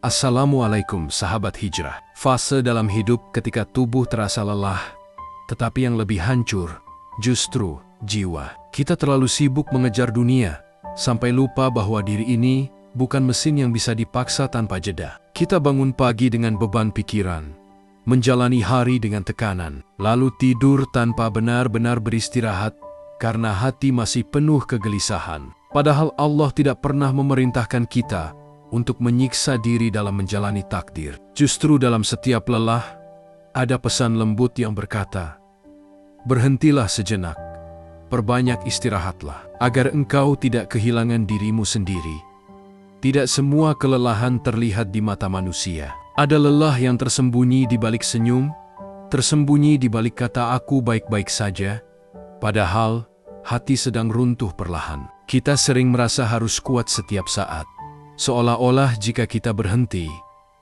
Assalamualaikum sahabat hijrah. Fase dalam hidup ketika tubuh terasa lelah, tetapi yang lebih hancur justru jiwa. Kita terlalu sibuk mengejar dunia, sampai lupa bahwa diri ini bukan mesin yang bisa dipaksa tanpa jeda. Kita bangun pagi dengan beban pikiran, menjalani hari dengan tekanan, lalu tidur tanpa benar-benar beristirahat karena hati masih penuh kegelisahan. Padahal Allah tidak pernah memerintahkan kita untuk menyiksa diri dalam menjalani takdir. Justru dalam setiap lelah, ada pesan lembut yang berkata, "Berhentilah sejenak, perbanyak istirahatlah, agar engkau tidak kehilangan dirimu sendiri." Tidak semua kelelahan terlihat di mata manusia. Ada lelah yang tersembunyi di balik senyum, tersembunyi di balik kata "aku baik-baik saja", padahal hati sedang runtuh perlahan. Kita sering merasa harus kuat setiap saat, seolah-olah jika kita berhenti,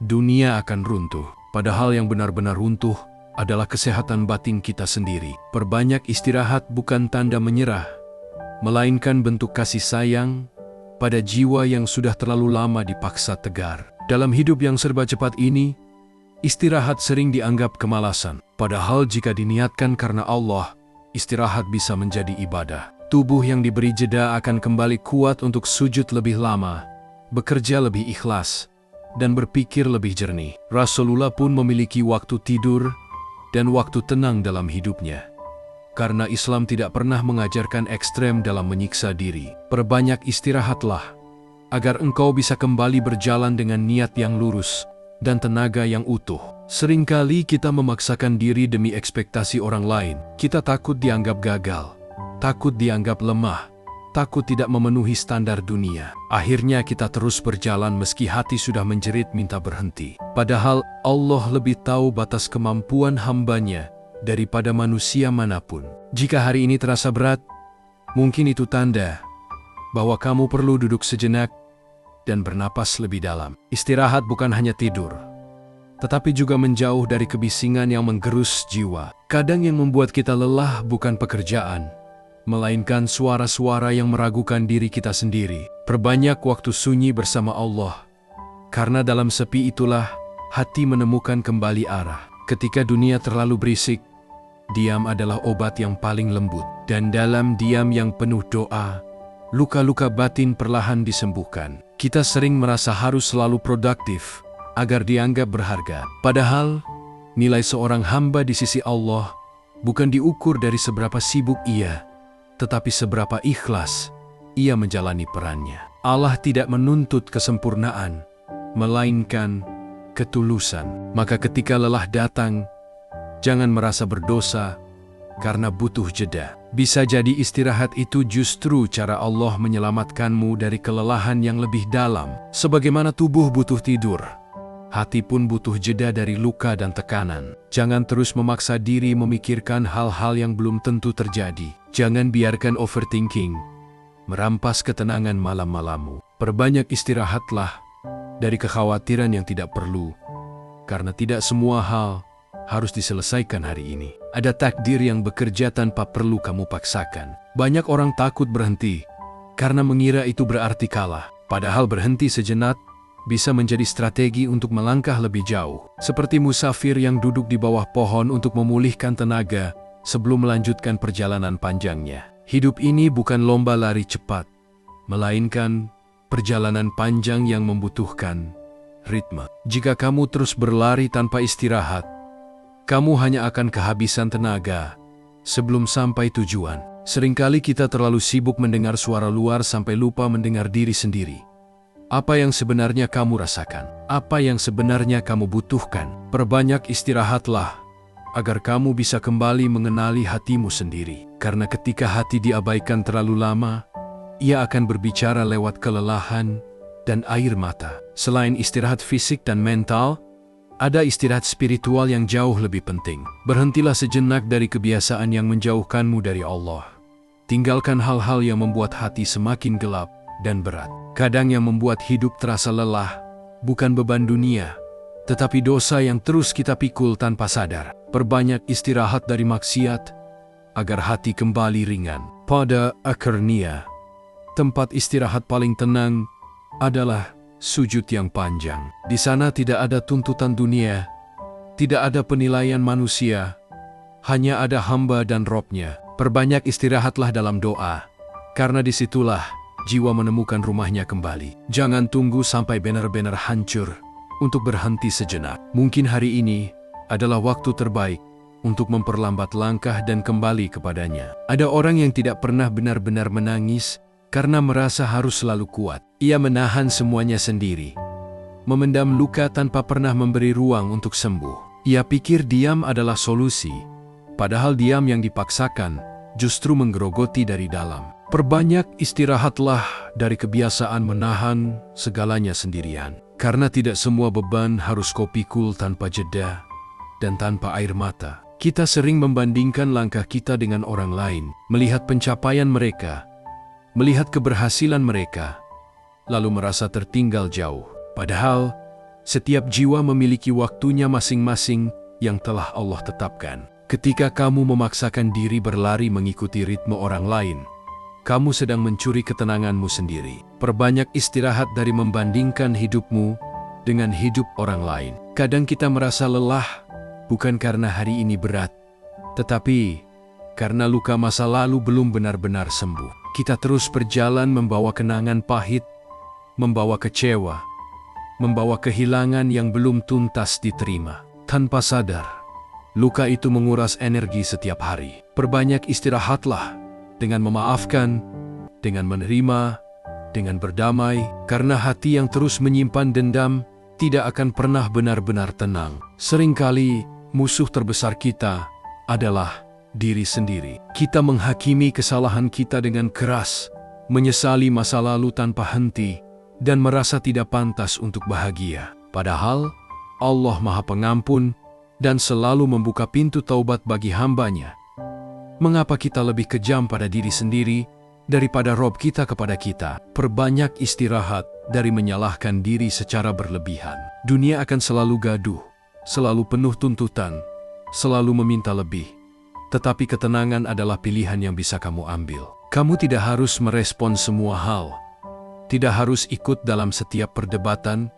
dunia akan runtuh. Padahal yang benar-benar runtuh adalah kesehatan batin kita sendiri. Perbanyak istirahat bukan tanda menyerah, melainkan bentuk kasih sayang pada jiwa yang sudah terlalu lama dipaksa tegar. Dalam hidup yang serba cepat ini, istirahat sering dianggap kemalasan. Padahal jika diniatkan karena Allah, istirahat bisa menjadi ibadah. Tubuh yang diberi jeda akan kembali kuat untuk sujud lebih lama, bekerja lebih ikhlas, dan berpikir lebih jernih. Rasulullah pun memiliki waktu tidur dan waktu tenang dalam hidupnya. Karena Islam tidak pernah mengajarkan ekstrem dalam menyiksa diri. Perbanyak istirahatlah, agar engkau bisa kembali berjalan dengan niat yang lurus dan tenaga yang utuh. Seringkali kita memaksakan diri demi ekspektasi orang lain. Kita takut dianggap gagal, takut dianggap lemah, takut tidak memenuhi standar dunia. Akhirnya kita terus berjalan meski hati sudah menjerit minta berhenti. Padahal Allah lebih tahu batas kemampuan hambanya daripada manusia manapun. Jika hari ini terasa berat, mungkin itu tanda bahwa kamu perlu duduk sejenak dan bernapas lebih dalam. Istirahat bukan hanya tidur, tetapi juga menjauh dari kebisingan yang menggerus jiwa. Kadang yang membuat kita lelah bukan pekerjaan, melainkan suara-suara yang meragukan diri kita sendiri. Perbanyak waktu sunyi bersama Allah, karena dalam sepi itulah hati menemukan kembali arah. Ketika dunia terlalu berisik, diam adalah obat yang paling lembut. Dan dalam diam yang penuh doa, luka-luka batin perlahan disembuhkan. Kita sering merasa harus selalu produktif agar dianggap berharga. Padahal, nilai seorang hamba di sisi Allah bukan diukur dari seberapa sibuk ia, tetapi seberapa ikhlas ia menjalani perannya. Allah tidak menuntut kesempurnaan, melainkan ketulusan. Maka ketika lelah datang, jangan merasa berdosa karena butuh jeda. Bisa jadi istirahat itu justru cara Allah menyelamatkanmu dari kelelahan yang lebih dalam. Sebagaimana tubuh butuh tidur, hati pun butuh jeda dari luka dan tekanan. Jangan terus memaksa diri memikirkan hal-hal yang belum tentu terjadi. Jangan biarkan overthinking merampas ketenangan malam-malammu. Perbanyak istirahatlah dari kekhawatiran yang tidak perlu, karena tidak semua hal harus diselesaikan hari ini. Ada takdir yang bekerja tanpa perlu kamu paksakan. Banyak orang takut berhenti karena mengira itu berarti kalah. Padahal berhenti sejenak bisa menjadi strategi untuk melangkah lebih jauh. Seperti musafir yang duduk di bawah pohon untuk memulihkan tenaga sebelum melanjutkan perjalanan panjangnya. Hidup ini bukan lomba lari cepat, melainkan perjalanan panjang yang membutuhkan ritme. Jika kamu terus berlari tanpa istirahat, kamu hanya akan kehabisan tenaga sebelum sampai tujuan. Seringkali kita terlalu sibuk mendengar suara luar sampai lupa mendengar diri sendiri. Apa yang sebenarnya kamu rasakan? Apa yang sebenarnya kamu butuhkan? Perbanyak istirahatlah, agar kamu bisa kembali mengenali hatimu sendiri. Karena ketika hati diabaikan terlalu lama, ia akan berbicara lewat kelelahan dan air mata. Selain istirahat fisik dan mental, ada istirahat spiritual yang jauh lebih penting. Berhentilah sejenak dari kebiasaan yang menjauhkanmu dari Allah. Tinggalkan hal-hal yang membuat hati semakin gelap dan berat. Kadang yang membuat hidup terasa lelah bukan beban dunia, tetapi dosa yang terus kita pikul tanpa sadar. Perbanyak istirahat dari maksiat, agar hati kembali ringan. Pada akhirnya, tempat istirahat paling tenang adalah sujud yang panjang. Di sana tidak ada tuntutan dunia, tidak ada penilaian manusia, hanya ada hamba dan Robnya. Perbanyak istirahatlah dalam doa, karena disitulah jiwa menemukan rumahnya kembali. Jangan tunggu sampai benar-benar hancur untuk berhenti sejenak. Mungkin hari ini adalah waktu terbaik untuk memperlambat langkah dan kembali kepadanya. Ada orang yang tidak pernah benar-benar menangis karena merasa harus selalu kuat. Ia menahan semuanya sendiri, memendam luka tanpa pernah memberi ruang untuk sembuh. Ia pikir diam adalah solusi, padahal diam yang dipaksakan justru menggerogoti dari dalam. Perbanyak istirahatlah dari kebiasaan menahan segalanya sendirian. Karena tidak semua beban harus kau pikul tanpa jeda dan tanpa air mata. Kita sering membandingkan langkah kita dengan orang lain, melihat pencapaian mereka, melihat keberhasilan mereka, lalu merasa tertinggal jauh. Padahal, setiap jiwa memiliki waktunya masing-masing yang telah Allah tetapkan. Ketika kamu memaksakan diri berlari mengikuti ritme orang lain, kamu sedang mencuri ketenanganmu sendiri. Perbanyak istirahat dari membandingkan hidupmu dengan hidup orang lain. Kadang kita merasa lelah, bukan karena hari ini berat, tetapi karena luka masa lalu belum benar-benar sembuh. Kita terus berjalan membawa kenangan pahit, membawa kecewa, membawa kehilangan yang belum tuntas diterima. Tanpa sadar, luka itu menguras energi setiap hari. Perbanyak istirahatlah dengan memaafkan, dengan menerima, dengan berdamai, karena hati yang terus menyimpan dendam tidak akan pernah benar-benar tenang. Seringkali musuh terbesar kita adalah diri sendiri. Kita menghakimi kesalahan kita dengan keras, menyesali masa lalu tanpa henti, dan merasa tidak pantas untuk bahagia. Padahal Allah Maha Pengampun dan selalu membuka pintu taubat bagi hambanya. Mengapa kita lebih kejam pada diri sendiri daripada Rob kita kepada kita? Perbanyak istirahat dari menyalahkan diri secara berlebihan. Dunia akan selalu gaduh, selalu penuh tuntutan, selalu meminta lebih. Tetapi ketenangan adalah pilihan yang bisa kamu ambil. Kamu tidak harus merespon semua hal, tidak harus ikut dalam setiap perdebatan,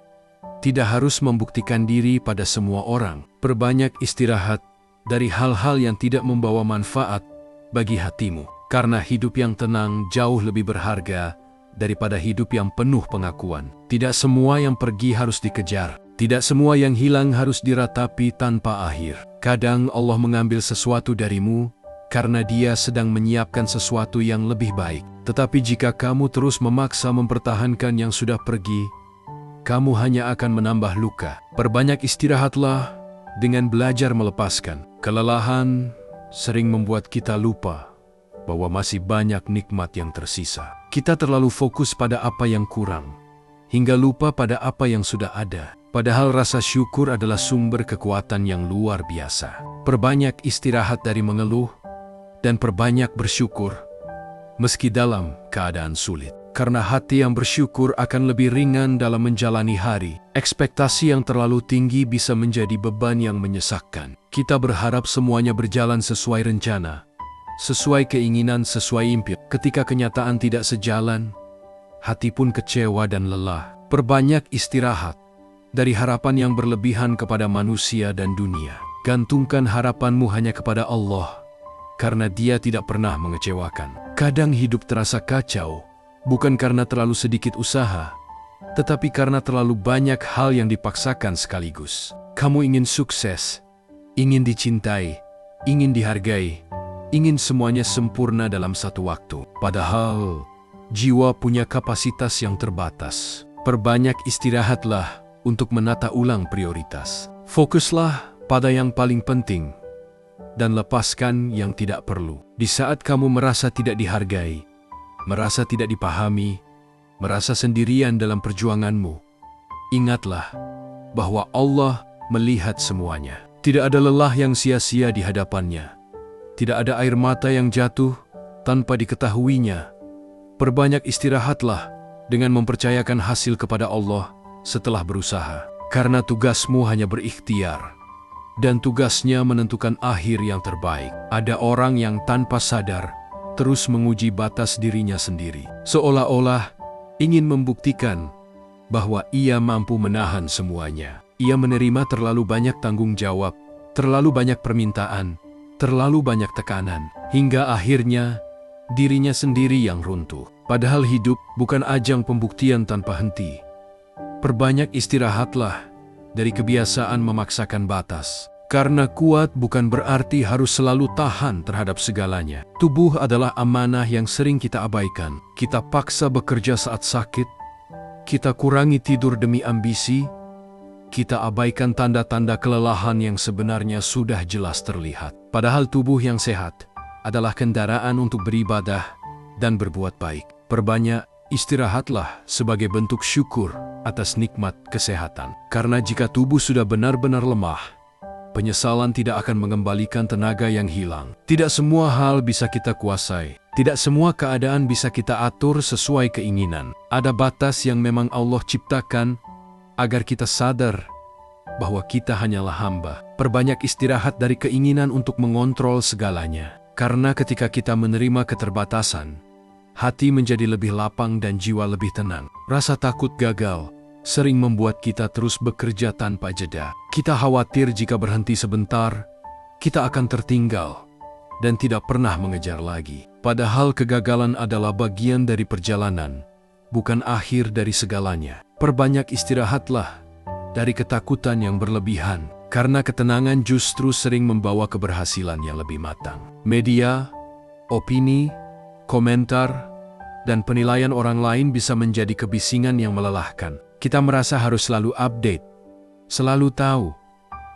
tidak harus membuktikan diri pada semua orang. Perbanyak istirahat dari hal-hal yang tidak membawa manfaat bagi hatimu. Karena hidup yang tenang jauh lebih berharga daripada hidup yang penuh pengakuan. Tidak semua yang pergi harus dikejar. Tidak semua yang hilang harus diratapi tanpa akhir. Kadang Allah mengambil sesuatu darimu karena Dia sedang menyiapkan sesuatu yang lebih baik. Tetapi jika kamu terus memaksa mempertahankan yang sudah pergi, kamu hanya akan menambah luka. Perbanyak istirahatlah dengan belajar melepaskan. Kelelahan sering membuat kita lupa bahwa masih banyak nikmat yang tersisa. Kita terlalu fokus pada apa yang kurang, hingga lupa pada apa yang sudah ada. Padahal rasa syukur adalah sumber kekuatan yang luar biasa. Perbanyak istirahat dari mengeluh, dan perbanyak bersyukur, meski dalam keadaan sulit. Karena hati yang bersyukur akan lebih ringan dalam menjalani hari. Ekspektasi yang terlalu tinggi bisa menjadi beban yang menyesakkan. Kita berharap semuanya berjalan sesuai rencana, sesuai keinginan, sesuai impian. Ketika kenyataan tidak sejalan, hati pun kecewa dan lelah. Perbanyak istirahat dari harapan yang berlebihan kepada manusia dan dunia. Gantungkan harapanmu hanya kepada Allah, karena Dia tidak pernah mengecewakan. Kadang hidup terasa kacau, bukan karena terlalu sedikit usaha, tetapi karena terlalu banyak hal yang dipaksakan sekaligus. Kamu ingin sukses, ingin dicintai, ingin dihargai, ingin semuanya sempurna dalam satu waktu. Padahal, jiwa punya kapasitas yang terbatas. Perbanyak istirahatlah untuk menata ulang prioritas. Fokuslah pada yang paling penting, dan lepaskan yang tidak perlu. Di saat kamu merasa tidak dihargai, merasa tidak dipahami, merasa sendirian dalam perjuanganmu, ingatlah bahwa Allah melihat semuanya. Tidak ada lelah yang sia-sia di hadapannya. Tidak ada air mata yang jatuh tanpa diketahuinya. Perbanyak istirahatlah dengan mempercayakan hasil kepada Allah setelah berusaha. Karena tugasmu hanya berikhtiar, dan tugasnya menentukan akhir yang terbaik. Ada orang yang tanpa sadar terus menguji batas dirinya sendiri, seolah-olah ingin membuktikan bahwa ia mampu menahan semuanya. Ia menerima terlalu banyak tanggung jawab, terlalu banyak permintaan, terlalu banyak tekanan, hingga akhirnya dirinya sendiri yang runtuh. Padahal hidup bukan ajang pembuktian tanpa henti. Perbanyak istirahatlah dari kebiasaan memaksakan batas. Karena kuat bukan berarti harus selalu tahan terhadap segalanya. Tubuh adalah amanah yang sering kita abaikan. Kita paksa bekerja saat sakit, kita kurangi tidur demi ambisi, kita abaikan tanda-tanda kelelahan yang sebenarnya sudah jelas terlihat. Padahal tubuh yang sehat adalah kendaraan untuk beribadah dan berbuat baik. Perbanyak istirahatlah sebagai bentuk syukur atas nikmat kesehatan. Karena jika tubuh sudah benar-benar lemah, penyesalan tidak akan mengembalikan tenaga yang hilang. Tidak semua hal bisa kita kuasai. Tidak semua keadaan bisa kita atur sesuai keinginan. Ada batas yang memang Allah ciptakan agar kita sadar bahwa kita hanyalah hamba. Perbanyak istirahat dari keinginan untuk mengontrol segalanya. Karena ketika kita menerima keterbatasan, hati menjadi lebih lapang dan jiwa lebih tenang. Rasa takut gagal sering membuat kita terus bekerja tanpa jeda. Kita khawatir jika berhenti sebentar, kita akan tertinggal dan tidak pernah mengejar lagi. Padahal kegagalan adalah bagian dari perjalanan, bukan akhir dari segalanya. Perbanyak istirahatlah dari ketakutan yang berlebihan, karena ketenangan justru sering membawa keberhasilan yang lebih matang. Media, opini, komentar, dan penilaian orang lain bisa menjadi kebisingan yang melelahkan. Kita merasa harus selalu update, selalu tahu,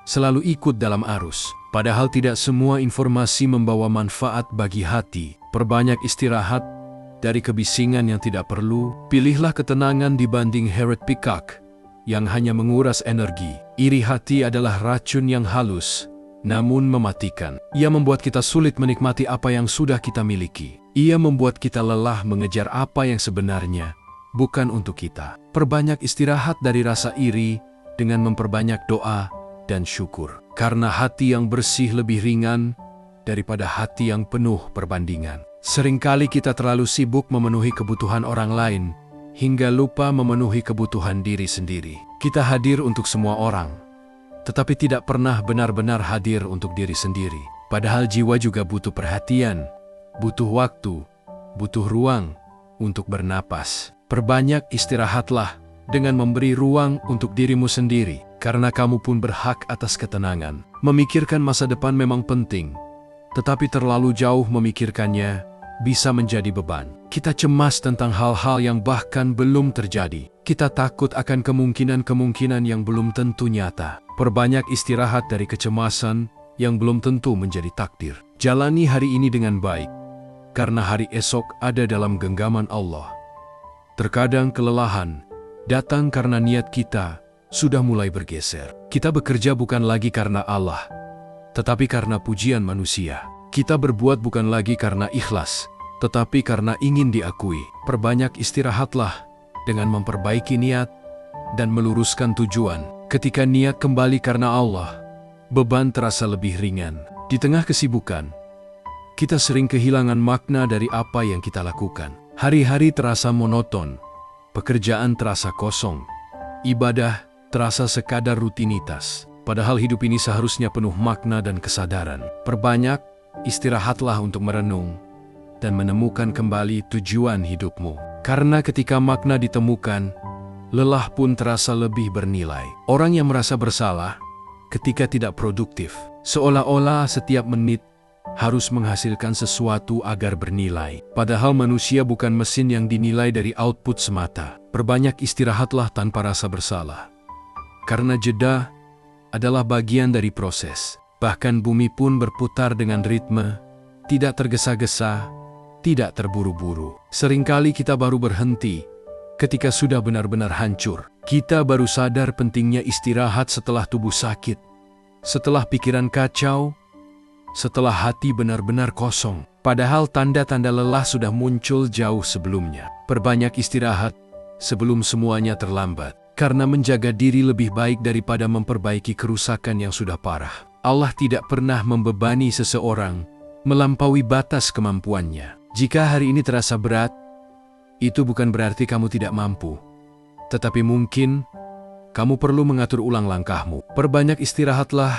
selalu ikut dalam arus. Padahal tidak semua informasi membawa manfaat bagi hati. Perbanyak istirahat dari kebisingan yang tidak perlu. Pilihlah ketenangan dibanding Herod Peacock yang hanya menguras energi. Iri hati adalah racun yang halus, namun mematikan. Ia membuat kita sulit menikmati apa yang sudah kita miliki. Ia membuat kita lelah mengejar apa yang sebenarnya bukan untuk kita. Perbanyak istirahat dari rasa iri dengan memperbanyak doa dan syukur. Karena hati yang bersih lebih ringan daripada hati yang penuh perbandingan. Seringkali kita terlalu sibuk memenuhi kebutuhan orang lain hingga lupa memenuhi kebutuhan diri sendiri. Kita hadir untuk semua orang, tetapi tidak pernah benar-benar hadir untuk diri sendiri. Padahal jiwa juga butuh perhatian, butuh waktu, butuh ruang untuk bernapas. Perbanyak istirahatlah dengan memberi ruang untuk dirimu sendiri, karena kamu pun berhak atas ketenangan. Memikirkan masa depan memang penting, tetapi terlalu jauh memikirkannya bisa menjadi beban. Kita cemas tentang hal-hal yang bahkan belum terjadi. Kita takut akan kemungkinan-kemungkinan yang belum tentu nyata. Perbanyak istirahat dari kecemasan yang belum tentu menjadi takdir. Jalani hari ini dengan baik, karena hari esok ada dalam genggaman Allah. Terkadang kelelahan datang karena niat kita sudah mulai bergeser. Kita bekerja bukan lagi karena Allah, tetapi karena pujian manusia. Kita berbuat bukan lagi karena ikhlas, tetapi karena ingin diakui. Perbanyak istirahatlah dengan memperbaiki niat dan meluruskan tujuan. Ketika niat kembali karena Allah, beban terasa lebih ringan. Di tengah kesibukan, kita sering kehilangan makna dari apa yang kita lakukan. Hari-hari terasa monoton, pekerjaan terasa kosong, ibadah terasa sekadar rutinitas. Padahal hidup ini seharusnya penuh makna dan kesadaran. Perbanyak istirahatlah untuk merenung dan menemukan kembali tujuan hidupmu. Karena ketika makna ditemukan, lelah pun terasa lebih bernilai. Orang yang merasa bersalah ketika tidak produktif, seolah-olah setiap menit harus menghasilkan sesuatu agar bernilai. Padahal manusia bukan mesin yang dinilai dari output semata. Perbanyak istirahatlah tanpa rasa bersalah. Karena jeda adalah bagian dari proses. Bahkan bumi pun berputar dengan ritme, tidak tergesa-gesa, tidak terburu-buru. Seringkali kita baru berhenti ketika sudah benar-benar hancur. Kita baru sadar pentingnya istirahat setelah tubuh sakit, setelah pikiran kacau, setelah hati benar-benar kosong. Padahal tanda-tanda lelah sudah muncul jauh sebelumnya. Perbanyak istirahat sebelum semuanya terlambat. Karena menjaga diri lebih baik daripada memperbaiki kerusakan yang sudah parah. Allah tidak pernah membebani seseorang melampaui batas kemampuannya. Jika hari ini terasa berat, itu bukan berarti kamu tidak mampu. Tetapi mungkin kamu perlu mengatur ulang langkahmu. Perbanyak istirahatlah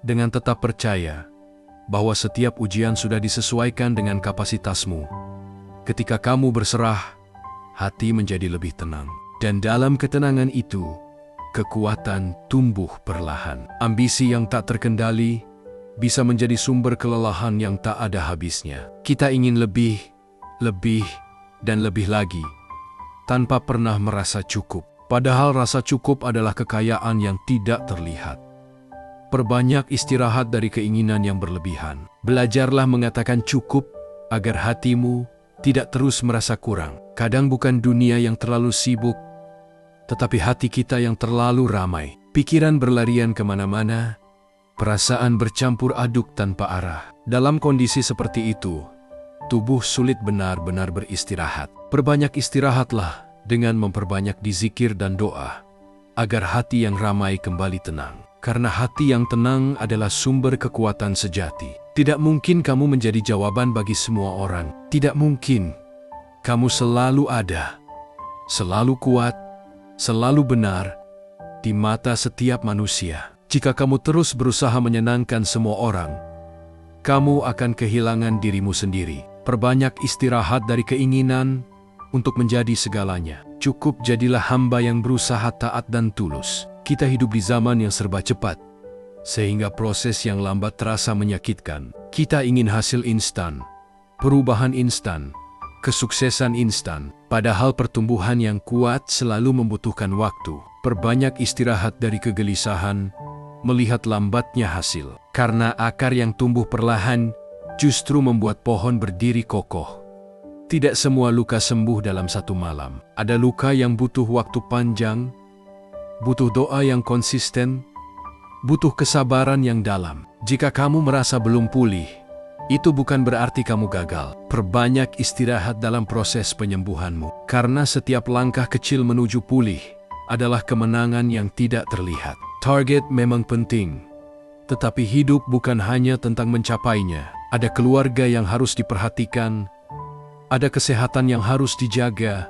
dengan tetap percaya bahwa setiap ujian sudah disesuaikan dengan kapasitasmu. Ketika kamu berserah, hati menjadi lebih tenang. Dan dalam ketenangan itu, kekuatan tumbuh perlahan. Ambisi yang tak terkendali bisa menjadi sumber kelelahan yang tak ada habisnya. Kita ingin lebih, dan lebih lagi, tanpa pernah merasa cukup. Padahal rasa cukup adalah kekayaan yang tidak terlihat. Perbanyak istirahat dari keinginan yang berlebihan. Belajarlah mengatakan cukup agar hatimu tidak terus merasa kurang. Kadang bukan dunia yang terlalu sibuk, tetapi hati kita yang terlalu ramai. Pikiran berlarian kemana-mana, perasaan bercampur aduk tanpa arah. Dalam kondisi seperti itu, tubuh sulit benar-benar beristirahat. Perbanyak istirahatlah dengan memperbanyak dizikir dan doa, agar hati yang ramai kembali tenang. Karena hati yang tenang adalah sumber kekuatan sejati. Tidak mungkin kamu menjadi jawaban bagi semua orang. Tidak mungkin. Kamu selalu ada, selalu kuat, selalu benar di mata setiap manusia. Jika kamu terus berusaha menyenangkan semua orang, kamu akan kehilangan dirimu sendiri. Perbanyak istirahat dari keinginan untuk menjadi segalanya. Cukup jadilah hamba yang berusaha taat dan tulus. Kita hidup di zaman yang serba cepat, sehingga proses yang lambat terasa menyakitkan. Kita ingin hasil instan, perubahan instan, kesuksesan instan. Padahal pertumbuhan yang kuat selalu membutuhkan waktu. Perbanyak istirahat dari kegelisahan, melihat lambatnya hasil. Karena akar yang tumbuh perlahan justru membuat pohon berdiri kokoh. Tidak semua luka sembuh dalam satu malam. Ada luka yang butuh waktu panjang, butuh doa yang konsisten, butuh kesabaran yang dalam. Jika kamu merasa belum pulih, itu bukan berarti kamu gagal. Perbanyak istirahat dalam proses penyembuhanmu. Karena setiap langkah kecil menuju pulih adalah kemenangan yang tidak terlihat. Target memang penting, tetapi hidup bukan hanya tentang mencapainya. Ada keluarga yang harus diperhatikan, ada kesehatan yang harus dijaga,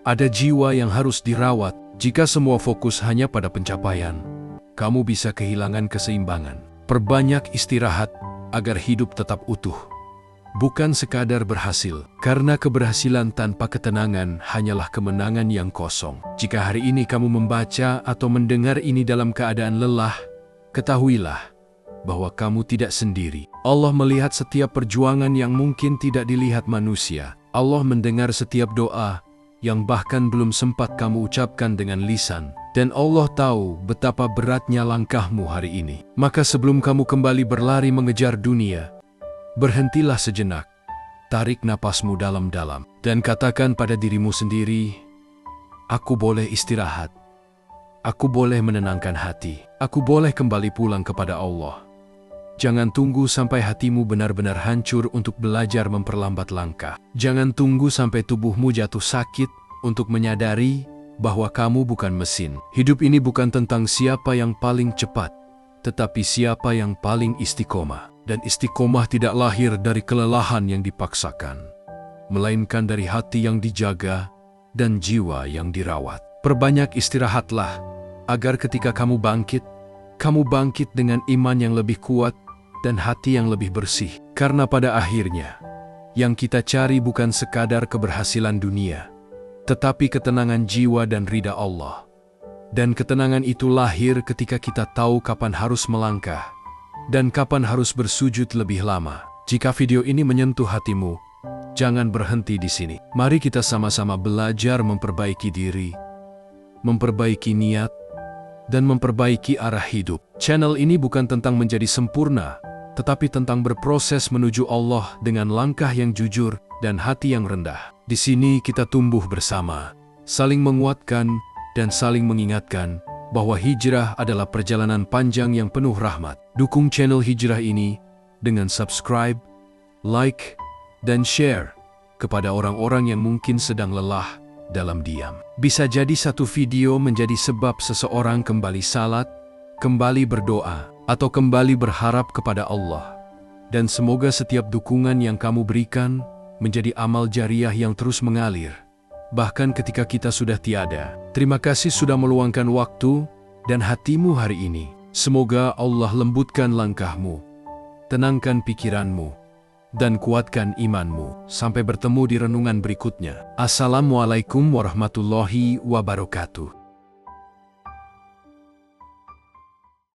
ada jiwa yang harus dirawat. Jika semua fokus hanya pada pencapaian, kamu bisa kehilangan keseimbangan. Perbanyak istirahat agar hidup tetap utuh, bukan sekadar berhasil. Karena keberhasilan tanpa ketenangan hanyalah kemenangan yang kosong. Jika hari ini kamu membaca atau mendengar ini dalam keadaan lelah, ketahuilah bahwa kamu tidak sendiri. Allah melihat setiap perjuangan yang mungkin tidak dilihat manusia. Allah mendengar setiap doa yang bahkan belum sempat kamu ucapkan dengan lisan. Dan Allah tahu betapa beratnya langkahmu hari ini. Maka sebelum kamu kembali berlari mengejar dunia, berhentilah sejenak, tarik napasmu dalam-dalam, dan katakan pada dirimu sendiri, aku boleh istirahat, aku boleh menenangkan hati, aku boleh kembali pulang kepada Allah. Jangan tunggu sampai hatimu benar-benar hancur untuk belajar memperlambat langkah. Jangan tunggu sampai tubuhmu jatuh sakit untuk menyadari bahwa kamu bukan mesin. Hidup ini bukan tentang siapa yang paling cepat, tetapi siapa yang paling istiqomah. Dan istiqomah tidak lahir dari kelelahan yang dipaksakan, melainkan dari hati yang dijaga dan jiwa yang dirawat. Perbanyak istirahatlah, agar ketika kamu bangkit dengan iman yang lebih kuat dan hati yang lebih bersih. Karena pada akhirnya, yang kita cari bukan sekadar keberhasilan dunia, tetapi ketenangan jiwa dan ridha Allah. Dan ketenangan itu lahir ketika kita tahu kapan harus melangkah dan kapan harus bersujud lebih lama. Jika video ini menyentuh hatimu, jangan berhenti di sini. Mari kita sama-sama belajar memperbaiki diri, memperbaiki niat, dan memperbaiki arah hidup. Channel ini bukan tentang menjadi sempurna, tetapi tentang berproses menuju Allah dengan langkah yang jujur dan hati yang rendah. Di sini kita tumbuh bersama, saling menguatkan dan saling mengingatkan bahwa hijrah adalah perjalanan panjang yang penuh rahmat. Dukung channel hijrah ini dengan subscribe, like, dan share kepada orang-orang yang mungkin sedang lelah dalam diam. Bisa jadi satu video menjadi sebab seseorang kembali salat, kembali berdoa, atau kembali berharap kepada Allah. Dan semoga setiap dukungan yang kamu berikan menjadi amal jariah yang terus mengalir bahkan ketika kita sudah tiada. Terima kasih sudah meluangkan waktu dan hatimu hari ini. Semoga Allah lembutkan langkahmu, tenangkan pikiranmu, dan kuatkan imanmu. Sampai bertemu di renungan berikutnya. Assalamualaikum warahmatullahi wabarakatuh.